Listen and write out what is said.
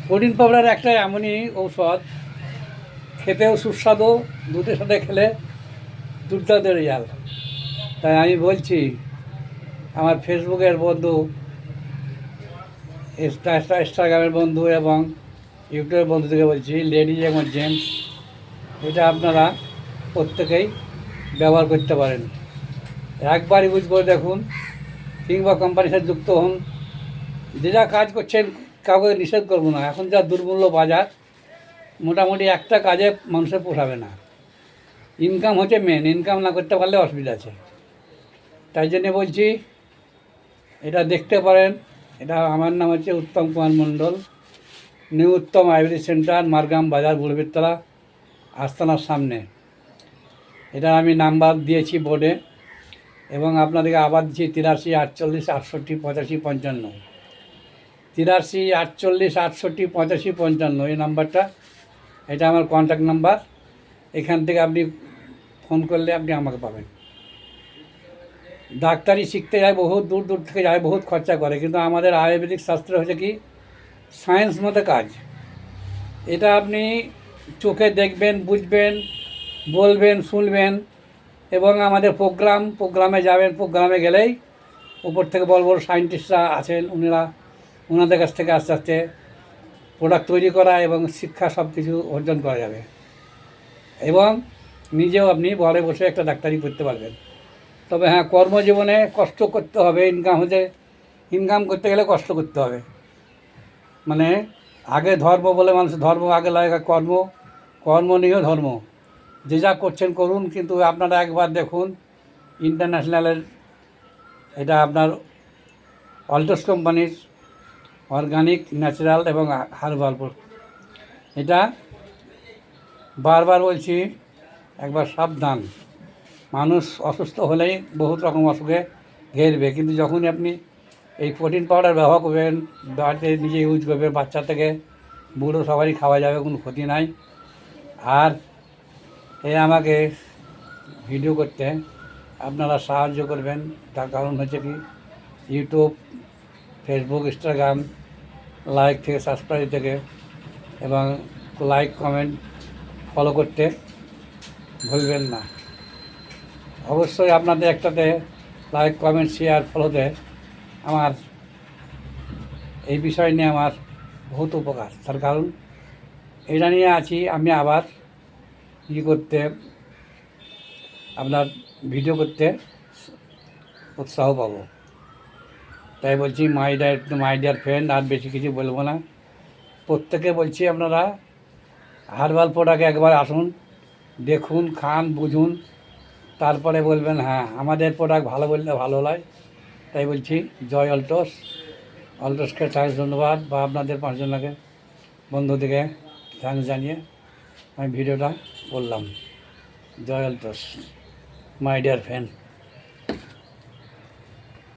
Protein powder একটা এমনই ঔষধ, খেতেও সুস্বাদু, দুধের সাথে খেলে দুর্দান্ত রেজাল্ট। তাই আমি বলছি আমার ফেসবুকের বন্ধু, ইনস্টাগ্রামের বন্ধু এবং ইউটিউবের বন্ধু থেকে বলছি, লেডিজ এবং জেন্টস, এটা আপনারা প্রত্যেকেই ব্যবহার করতে পারেন। একবার ইউজ করে দেখুন, কিংবা কোম্পানির সাথে যুক্ত হন। যে যা কাজ করছেন কাউকে নিষেধ করবো না। এখন যা দুর্মূল্য বাজার, মোটামুটি একটা কাজে মানুষের পোষাবে না। ইনকাম হচ্ছে মেন, ইনকাম না করতে পারলে অসুবিধা আছে। তাই জন্যে বলছি এটা দেখতে পারেন। এটা আমার নাম হচ্ছে উত্তম কুমার মণ্ডল, নিউ উত্তম আয়ুর্বেদিক সেন্টার, মারগাম বাজার, বুড়বিরতলা, আস্তানার সামনে। এটা আমি নাম্বার দিয়েছি বোর্ডে, এবং আপনাদেরকে আবার দিচ্ছি 83 48 68 85 55। 83 48 68 85 55 এই নাম্বারটা, এটা আমার কন্ট্যাক্ট নাম্বার। এখান থেকে আপনি ফোন করলে আপনি আমাকে পাবেন। ডাক্তারি শিখতে যায় বহুত দূর দূর থেকে যায়, বহুত খরচা করে, কিন্তু আমাদের আয়ুর্বেদিক শাস্ত্র হচ্ছে কি সায়েন্স মতো কাজ। এটা আপনি চোখে দেখবেন, বুঝবেন, বলবেন, শুনবেন, এবং আমাদের প্রোগ্রামে যাবেন। প্রোগ্রামে গেলেই উপর থেকে বড় বড় সায়েন্টিস্টরা আছেন, ওনাদের কাছ থেকে আস্তে আস্তে প্রোডাক্ট তৈরি করা এবং শিক্ষা সব কিছু অর্জন করা যাবে, এবং নিজেও আপনি ঘরে বসে একটা ডাক্তারি করতে পারবেন। তবে হ্যাঁ, কর্মজীবনে কষ্ট করতে হবে। ইনকাম করতে গেলে কষ্ট করতে হবে। মানে আগে ধর্ম বলে মানুষ ধর্ম আগে লাগে, কর্ম নিয়েও ধর্ম। যে যা করছেন করুন, কিন্তু আপনারা একবার দেখুন ইন্টারন্যাশনালের, এটা আপনার অল্টোস কোম্পানির অর্গানিক, ন্যাচারাল এবং হার্বাল। এটা বারবার বলছি, একবার সাবধান। মানুষ অসুস্থ হলেই বহুত রকম অসুখে ঘেরবে, কিন্তু যখনই আপনি এই প্রোটিন পাউডার ব্যবহার করবেন, বাড়িতে নিজে ইউজ করবেন, বাচ্চা থেকে বুড়ো সবারই খাওয়া যাবে, কোনো ক্ষতি নাই। আর আমাকে ভিডিও করতে আপনারা সাহায্য করবেন। তার কারণ হচ্ছে কি, ইউটিউব, ফেসবুক, ইনস্টাগ্রাম লাইক থেকে, সাবস্ক্রাইব থেকে, এবং লাইক, কমেন্ট, ফলো করতে ভুলবেন না। অবশ্যই আপনাদের একটাতে লাইক, কমেন্ট, শেয়ার, ফলোতে আমার এই বিষয় নিয়ে আমার বহুত উপকার। তার কারণ এটা নিয়ে আছি আমি আবার করতে, আপনার ভিডিও করতে উৎসাহ পাবো। তাই বলছি মাই ডিয়ার ফ্রেন্ড, আর বেশি কিছু বলবো না। প্রত্যেকে বলছি আপনারা হার্বাল প্রোডাক্টে একবার আসুন, দেখুন, খান, বুঝুন, তারপরে বলবেন হ্যাঁ আমাদের প্রোডাক্ট ভালো, বললে ভালো হয়। তাই বলছি জয় অল্টোসকে থ্যাঙ্কস, ধন্যবাদ, বা আপনাদের পাঁচজনকে বন্ধুদিকে থ্যাঙ্কস জানিয়ে আমি ভিডিওটা করলাম। জয় অল্টোস, মাই ডিয়ার ফ্রেন্ড।